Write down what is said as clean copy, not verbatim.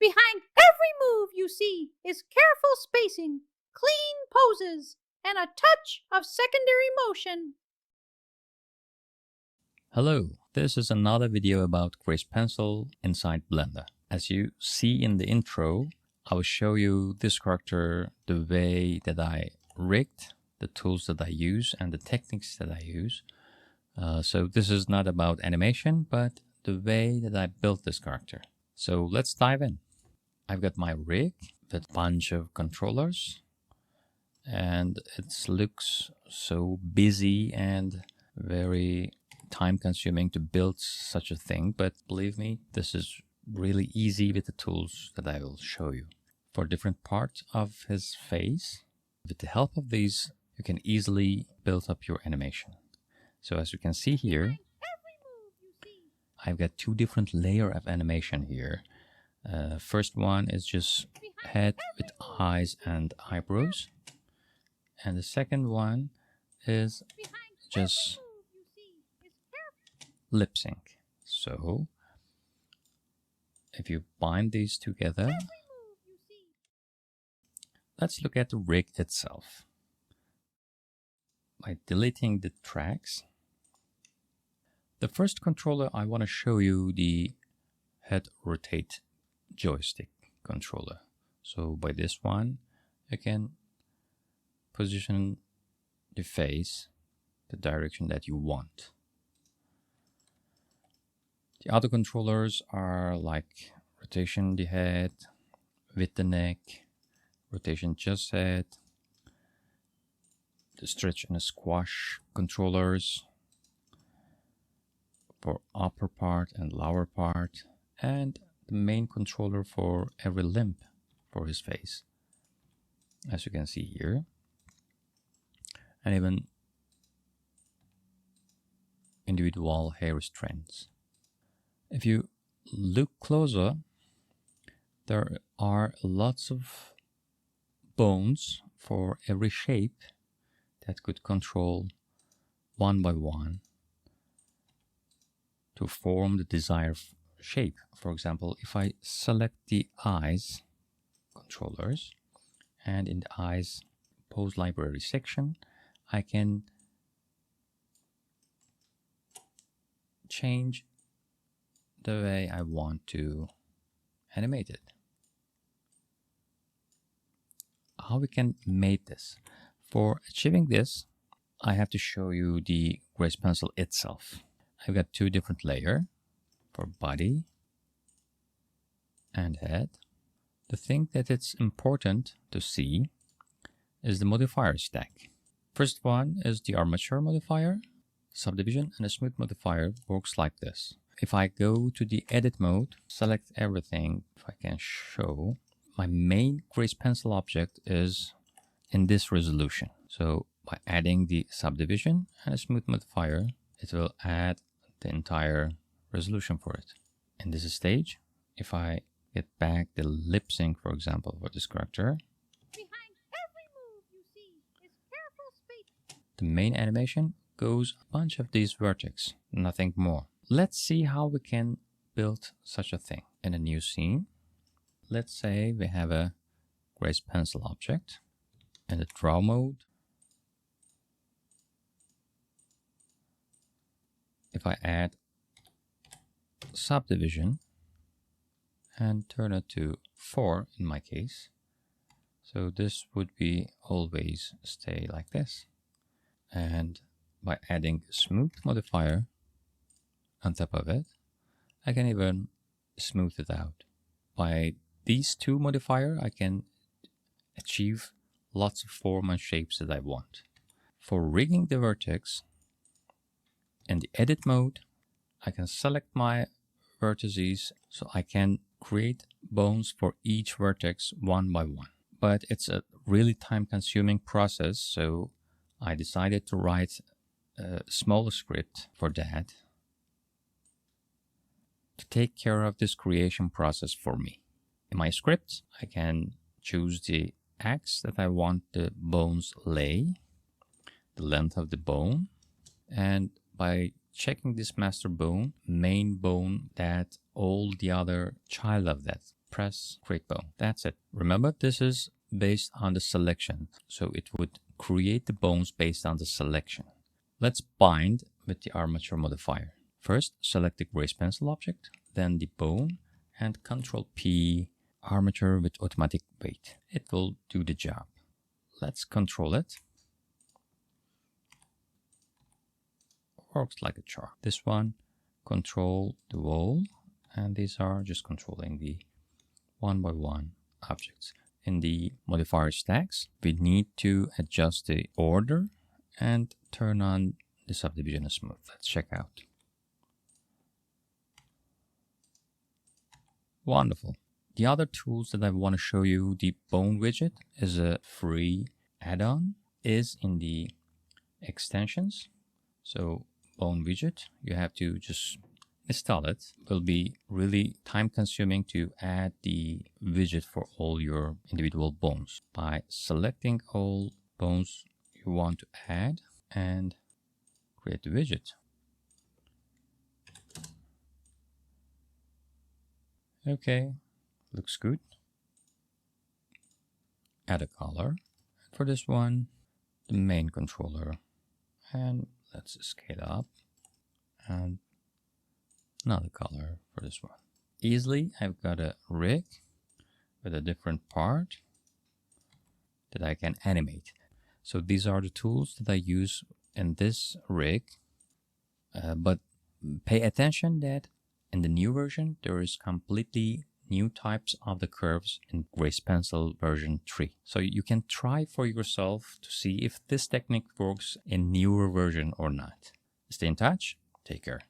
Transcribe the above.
Behind every move you see is careful spacing, clean poses, and a touch of secondary motion. Hello, this is another video about Grace Pencil inside Blender. As you see in the intro, I will show you this character, the way that I rigged, the tools that I use, and the techniques that I use. So this is not about animation, but the way that I built this character. So let's dive in. I've got my rig with a bunch of controllers, and it looks so busy and very time-consuming to build such a thing, but believe me, this is really easy with the tools that I will show you. For different parts of his face, with the help of these, you can easily build up your animation. So as you can see here, I've got two different layers of animation here. First one is just head with eyes and eyebrows. And the second one is just lip sync. So if you bind these together, let's look at the rig itself. By deleting the tracks, the first controller I want to show you the head rotate joystick controller. So by this one, you can position the face the direction that you want. The other controllers are like rotation the head, with the neck, rotation just head, the stretch and the squash controllers for upper part and lower part, and the main controller for every limb for his face, as you can see here, and even individual hair strands. If you look closer, there are lots of bones for every shape that could control one by one to form the desired shape. For example, if I select the eyes controllers and in the eyes pose library section, I can change the way I want to animate it. How we can make this? For achieving this, I have to show you the Grace Pencil itself. I've got two different layers for body and head. The thing that it's important to see is the modifier stack. First one is the armature modifier, subdivision, and the smooth modifier works like this. If I go to the edit mode, select everything, if I can show, my main Grace Pencil object is in this resolution. So by adding the subdivision and a smooth modifier, it will add the entire resolution for it. In this stage, if I get back the lip sync, for example, for this character, Behind every move you see is careful spacing. the main animation goes a bunch of these vertex, nothing more. Let's see how we can build such a thing in a new scene. Let's say we have a Grace Pencil object in the draw mode. If I add subdivision and turn it to 4 in my case, so this would be always stay like this. And by adding smooth modifier on top of it, I can even smooth it out. By these two modifiers, I can achieve lots of form and shapes that I want. For rigging the vertex, in the edit mode, I can select my vertices so I can create bones for each vertex one by one. But it's a really time-consuming process, so I decided to write a small script for that to take care of this creation process for me. In my script, I can choose the axis that I want the bones lay, the length of the bone, and by checking this master bone, main bone, that all the other child of that press create bone. That's it. Remember, this is based on the selection, so it would create the bones based on the selection. Let's bind with the armature modifier. First, select the grace pencil object, then the bone, and Ctrl P, armature with automatic weight. It will do the job. Let's control it. Works like a charm. This one, control the wall, and these are just controlling the one by one objects. In the modifier stacks, we need to adjust the order and turn on the subdivision smooth. Let's check out. Wonderful. The other tools that I want to show you, the bone widget is a free add-on, is in the extensions. So bone widget, you have to just install it. Will be really time consuming to add the widget for all your individual bones by selecting all bones you want to add and create the widget. Okay, looks good. Add a color. For this one, the main controller, and let's scale up, and another color for this one. Easily, I've got a rig with a different part that I can animate. So these are the tools that I use in this rig, but pay attention that in the new version, there is completely new types of the curves in Grace Pencil version 3. So you can try for yourself to see if this technique works in newer version or not. Stay in touch. Take care.